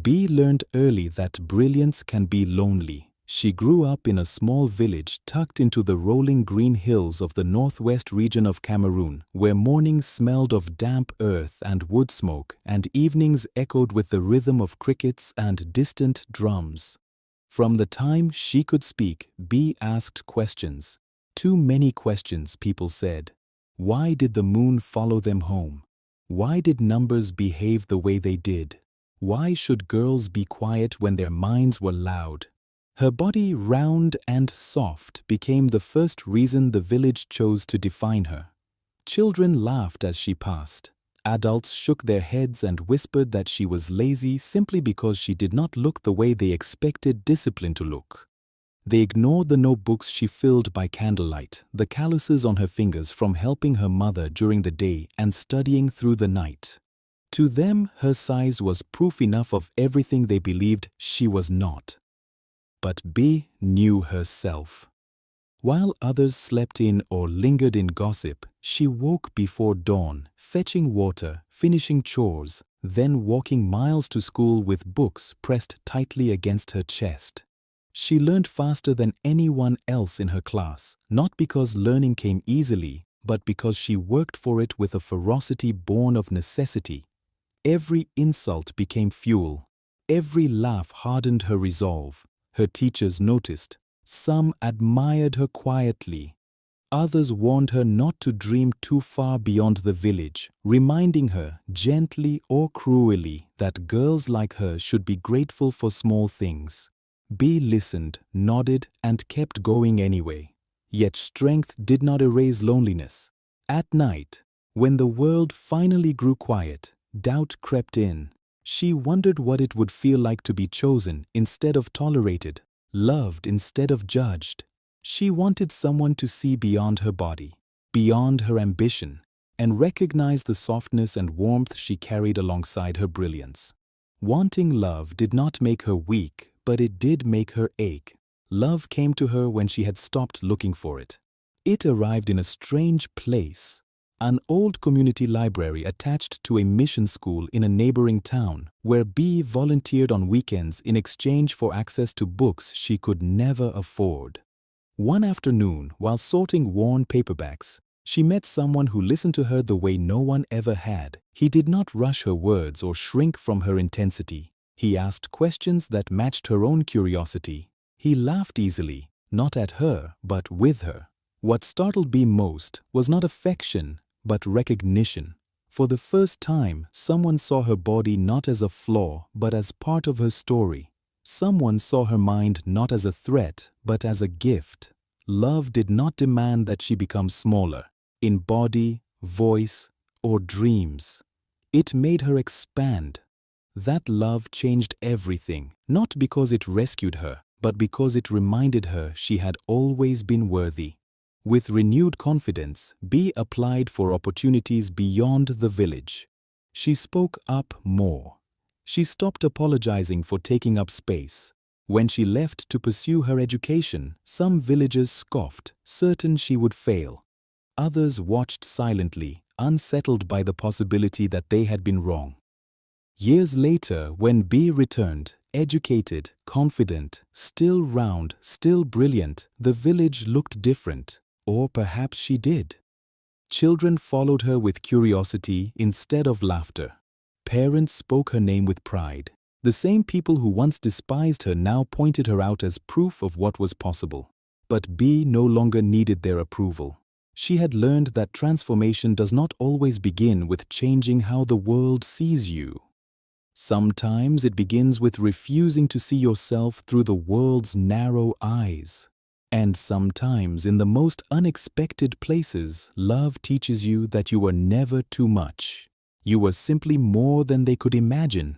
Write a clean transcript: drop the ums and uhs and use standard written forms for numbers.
Bee learned early that brilliance can be lonely. She grew up in a small village tucked into the rolling green hills of the northwest region of Cameroon, where mornings smelled of damp earth and wood smoke, and evenings echoed with the rhythm of crickets and distant drums. From the time she could speak, Bee asked questions. Too many questions, people said. Why did the moon follow them home? Why did numbers behave the way they did? Why should girls be quiet when their minds were loud? Her body, round and soft, became the first reason the village chose to define her. Children laughed as she passed. Adults shook their heads and whispered that she was lazy simply because she did not look the way they expected discipline to look. They ignored the notebooks she filled by candlelight, the calluses on her fingers from helping her mother during the day and studying through the night. To them, her size was proof enough of everything they believed she was not. But Bee knew herself. While others slept in or lingered in gossip, she woke before dawn, fetching water, finishing chores, then walking miles to school with books pressed tightly against her chest. She learned faster than anyone else in her class, not because learning came easily, but because she worked for it with a ferocity born of necessity. Every insult became fuel. Every laugh hardened her resolve. Her teachers noticed. Some admired her quietly. Others warned her not to dream too far beyond the village, reminding her, gently or cruelly, that girls like her should be grateful for small things. Bee listened, nodded, and kept going anyway. Yet strength did not erase loneliness. At night, when the world finally grew quiet, doubt crept in. She wondered what it would feel like to be chosen instead of tolerated, loved instead of judged. She wanted someone to see beyond her body, beyond her ambition, and recognize the softness and warmth she carried alongside her brilliance. Wanting love did not make her weak, but it did make her ache. Love came to her when she had stopped looking for it. It arrived in a strange place. An old community library attached to a mission school in a neighboring town, where Bee volunteered on weekends in exchange for access to books she could never afford. One afternoon, while sorting worn paperbacks, she met someone who listened to her the way no one ever had. He did not rush her words or shrink from her intensity. He asked questions that matched her own curiosity. He laughed easily, not at her, but with her. What startled Bee most was not affection, but recognition. For the first time, someone saw her body not as a flaw, but as part of her story. Someone saw her mind not as a threat, but as a gift. Love did not demand that she become smaller, in body, voice, or dreams. It made her expand. That love changed everything, not because it rescued her, but because it reminded her she had always been worthy. With renewed confidence, Bee applied for opportunities beyond the village. She spoke up more. She stopped apologizing for taking up space. When she left to pursue her education, some villagers scoffed, certain she would fail. Others watched silently, unsettled by the possibility that they had been wrong. Years later, when Bee returned, educated, confident, still round, still brilliant, the village looked different. Or perhaps she did. Children followed her with curiosity instead of laughter. Parents spoke her name with pride. The same people who once despised her now pointed her out as proof of what was possible. But Bee no longer needed their approval. She had learned that transformation does not always begin with changing how the world sees you. Sometimes it begins with refusing to see yourself through the world's narrow eyes. And sometimes, in the most unexpected places, love teaches you that you were never too much. You were simply more than they could imagine.